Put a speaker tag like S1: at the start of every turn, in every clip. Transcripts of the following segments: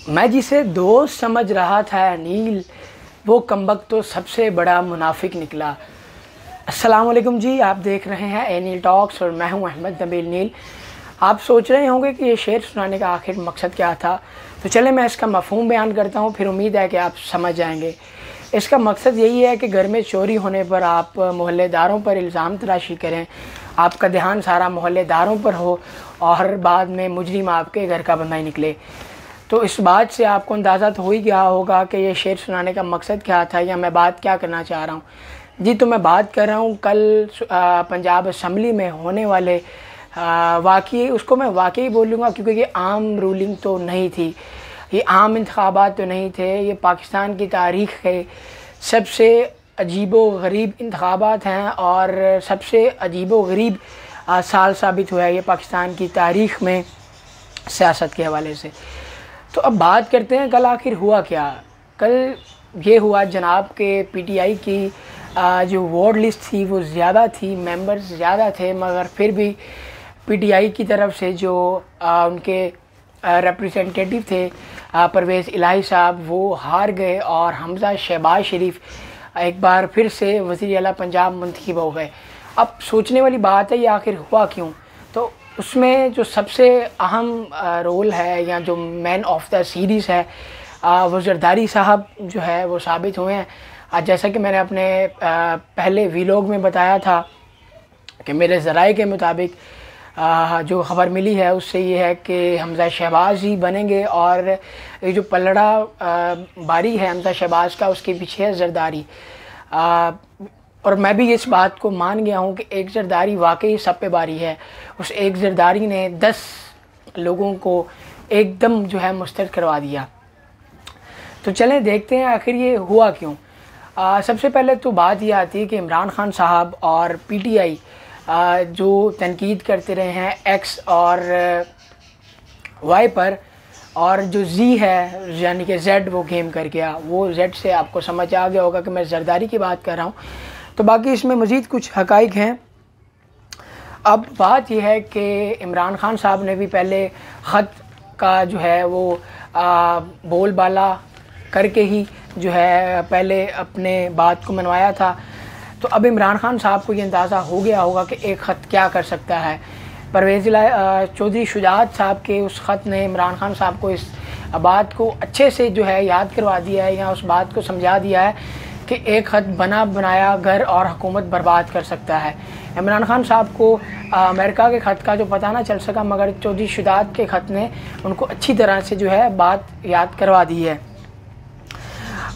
S1: मैं जिसे दोस्त समझ रहा था अनील, वो कमबख्त तो सबसे बड़ा मुनाफिक निकला। अस्सलाम वालेकुम जी, आप देख रहे हैं एनील टॉक्स और मैं हूं अहमद नबील नील। आप सोच रहे होंगे कि ये शेर सुनाने का आखिर मकसद क्या था, तो चले मैं इसका मफ़हूम बयान करता हूं, फिर उम्मीद है कि आप समझ जाएंगे। इसका मकसद यही है कि घर में चोरी होने पर आप मोहल्लेदारों पर इल्ज़ाम तराशी करें, आपका ध्यान सारा मोहल्लेदारों पर हो और बाद में मुजरिम आपके घर का बंदा ही निकले। तो इस बात से आपको अंदाज़ा तो हो ही गया होगा कि ये शेर सुनाने का मकसद क्या था या मैं बात क्या करना चाह रहा हूँ। जी, तो मैं बात कर रहा हूँ कल पंजाब असम्बली में होने वाले वाक़ई, उसको मैं वाक़ई बोलूँगा क्योंकि ये आम रूलिंग तो नहीं थी, ये आम इंतखाबात तो नहीं थे, ये पाकिस्तान की तारीख़ के सबसे अजीबो गरीब इंतखाबात हैं और सबसे अजीबो गरीब साल साबित हुआ है ये पाकिस्तान की तारीख़ में सियासत के हवाले से। तो अब बात करते हैं कल आखिर हुआ क्या। कल ये हुआ जनाब के पीटीआई की जो वोट लिस्ट थी वो ज़्यादा थी, मेंबर्स ज़्यादा थे, मगर फिर भी पीटीआई की तरफ से जो उनके रिप्रेजेंटेटिव थे परवेज़ इलाही साहब, वो हार गए और हमज़ा शहबाज शरीफ एक बार फिर से वज़ीर आला पंजाब मुंतखब हो गए। अब सोचने वाली बात है ये आखिर हुआ क्यों। तो उसमें जो सबसे अहम रोल है या जो मैन ऑफ द सीरीज़ है वो जरदारी साहब जो है वो साबित हुए हैं। जैसा कि मैंने अपने पहले वीलॉग में बताया था कि मेरे ज़राए के मुताबिक जो ख़बर मिली है उससे ये है कि हमज़ा शहबाज ही बनेंगे और ये जो पलड़ा बारी है हमज़ा शहबाज का उसके पीछे है जरदारी। और मैं भी इस बात को मान गया हूँ कि एक जरदारी वाकई सब पे बारी है। उस एक जरदारी ने 10 लोगों को एकदम जो है मुस्तरद करवा दिया। तो चलें देखते हैं आखिर ये हुआ क्यों। सबसे पहले तो बात ये आती है कि इमरान खान साहब और पीटीआई जो तनकीद करते रहे हैं एक्स और वाई पर, और जो जी है यानी कि जेड वो गेम कर गया, वो जेड से आपको समझ आ गया होगा कि मैं जरदारी की बात कर रहा हूँ। तो बाकी इसमें मज़ीद कुछ हक़ाइक़ हैं। अब बात यह है कि इमरान खान साहब ने भी पहले ख़त का जो है वो बोलबाला करके ही जो है पहले अपने बात को मनवाया था। तो अब इमरान खान साहब को ये अंदाज़ा हो गया होगा कि एक ख़त क्या कर सकता है। परवेज़ चौधरी शुजात साहब के उस ख़त ने इमरान खान साहब को इस बात को अच्छे से जो है याद करवा दिया है या उस बात को समझा दिया है कि एक ख़त बना बनाया घर और हुकूमत बर्बाद कर सकता है। इमरान खान साहब को अमेरिका के ख़त का जो पता ना चल सका, मगर चौधरी शुजात के ख़त ने उनको अच्छी तरह से जो है बात याद करवा दी है।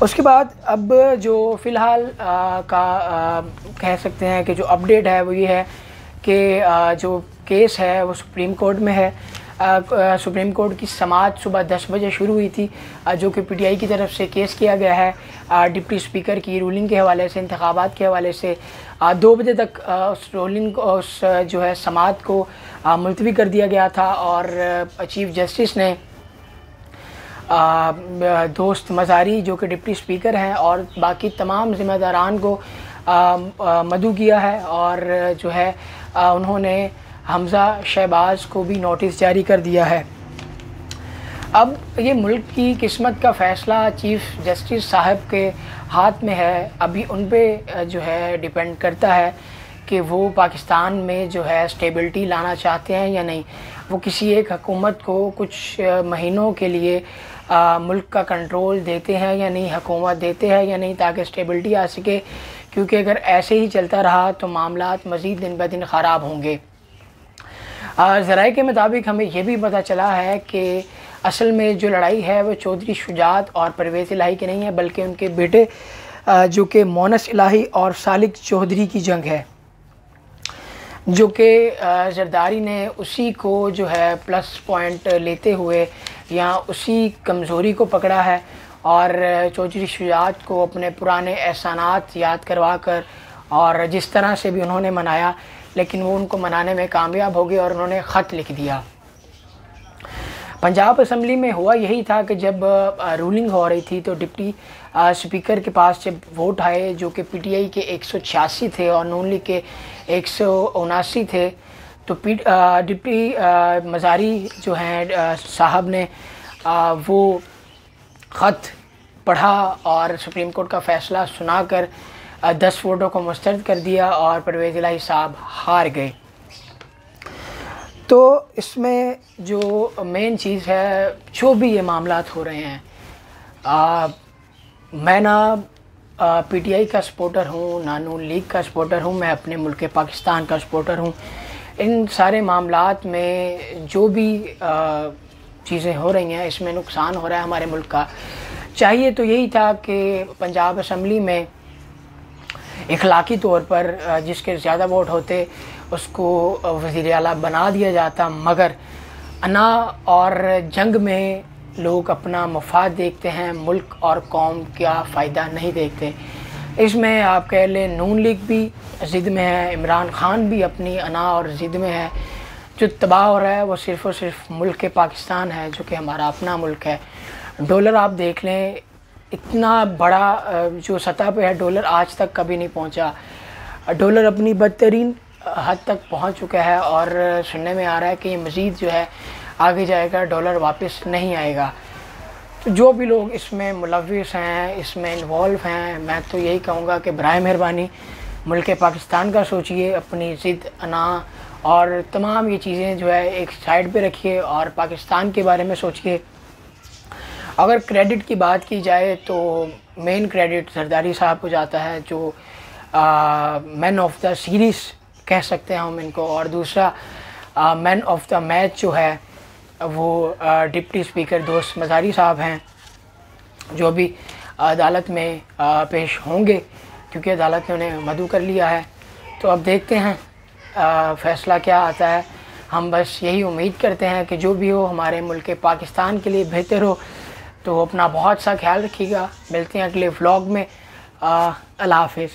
S1: उसके बाद अब जो फ़िलहाल कह सकते हैं कि जो अपडेट है वो ये है कि जो केस है वो सुप्रीम कोर्ट में है। सुप्रीम कोर्ट की समाअत सुबह 10 बजे शुरू हुई थी, जो कि पीटीआई की तरफ से केस किया गया है डिप्टी स्पीकर की रूलिंग के हवाले से, इंतखाबात के हवाले से। 2 बजे तक उस रूलिंग उस जो है समाअत को मुलतवी कर दिया गया था और चीफ जस्टिस ने दोस्त मज़ारी जो कि डिप्टी स्पीकर हैं और बाकी तमाम ज़िम्मेदारान को मदऊ किया है और जो है उन्होंने हमज़ा शहबाज को भी नोटिस जारी कर दिया है। अब ये मुल्क की किस्मत का फ़ैसला चीफ़ जस्टिस साहब के हाथ में है। अभी उन पे जो है डिपेंड करता है कि वो पाकिस्तान में जो है स्टेबिलिटी लाना चाहते हैं या नहीं। वो किसी एक हुकूमत को कुछ महीनों के लिए मुल्क का कंट्रोल देते हैं या नहीं, हुकूमत देते हैं या नहीं, ताकि स्टेबिलिटी आ सके, क्योंकि अगर ऐसे ही चलता रहा तो मामलात मज़ीद दिन ब दिन ख़राब होंगे। ज़राए के मुताबिक हमें यह भी पता चला है कि असल में जो लड़ाई है वो चौधरी शुजात और परवेज़ इलाही की नहीं है, बल्कि उनके बेटे जो कि मोनस इलाही और सालिक चौधरी की जंग है, जो कि जरदारी ने उसी को जो है प्लस पॉइंट लेते हुए या उसी कमज़ोरी को पकड़ा है और चौधरी शुजात को अपने पुराने एहसानात याद करवा कर और जिस तरह से भी उन्होंने मनाया, लेकिन वो उनको मनाने में कामयाब हो गए और उन्होंने ख़त लिख दिया। पंजाब असम्बली में हुआ यही था कि जब रूलिंग हो रही थी तो डिप्टी स्पीकर के पास जब वोट आए जो कि पीटीआई के 186 थे और नून लीग के 179 थे, तो डिप्टी मज़ारी जो हैं साहब ने वो ख़त पढ़ा और सुप्रीम कोर्ट का फ़ैसला सुना कर 10 वोटों को मुस्तरद कर दिया और परवेज़ इलाही साहब हार गए। तो इसमें जो मेन चीज़ है, जो भी ये मामलात हो रहे हैं, मैं ना पीटीआई का सपोर्टर हूँ, ना नून लीग का सपोर्टर हूँ, मैं अपने मुल्क पाकिस्तान का सपोर्टर हूँ। इन सारे मामलात में जो भी चीज़ें हो रही हैं, इसमें नुकसान हो रहा है हमारे मुल्क का। चाहिए तो यही था कि पंजाब असम्बली में इखलाकी तौर पर जिसके ज़्यादा वोट होते उसको वज़ीर आला बना दिया जाता, मगर अना और जंग में लोग अपना मफाद देखते हैं, मुल्क और कौम का फ़ायदा नहीं देखते। इसमें आप कह लें नून लीग भी ज़िद में है, इमरान ख़ान भी अपनी अना और ज़िद में है। जो तबाह हो रहा है वो सिर्फ़ और सिर्फ मुल्क पाकिस्तान है, जो कि हमारा अपना मुल्क है। डॉलर आप देख लें, इतना बड़ा जो सतह पे है डॉलर आज तक कभी नहीं पहुंचा। डॉलर अपनी बदतरीन हद तक पहुंच चुका है और सुनने में आ रहा है कि मज़ीद जो है आगे जाएगा, डॉलर वापस नहीं आएगा। तो जो भी लोग इसमें मुलव्विस हैं, इसमें इन्वॉल्व हैं, मैं तो यही कहूँगा कि बराए मेहरबानी मुल्क पाकिस्तान का सोचिए, अपनी ज़िद, अना और तमाम ये चीज़ें जो है एक साइड पे रखिए और पाकिस्तान के बारे में सोचिए। अगर क्रेडिट की बात की जाए तो मेन क्रेडिट जरदारी साहब को जाता है, जो मैन ऑफ द सीरीज़ कह सकते हैं हम इनको, और दूसरा मैन ऑफ द मैच जो है वो डिप्टी स्पीकर दोस्त मज़ारी साहब हैं, जो अभी अदालत में पेश होंगे क्योंकि अदालत ने उन्हें मदऊ कर लिया है। तो अब देखते हैं फ़ैसला क्या आता है। हम बस यही उम्मीद करते हैं कि जो भी हो हमारे मुल्क पाकिस्तान के लिए बेहतर हो। तो अपना बहुत सा ख्याल रखिएगा। मिलते हैं अगले व्लॉग में। अल्लाह हाफ़िज़।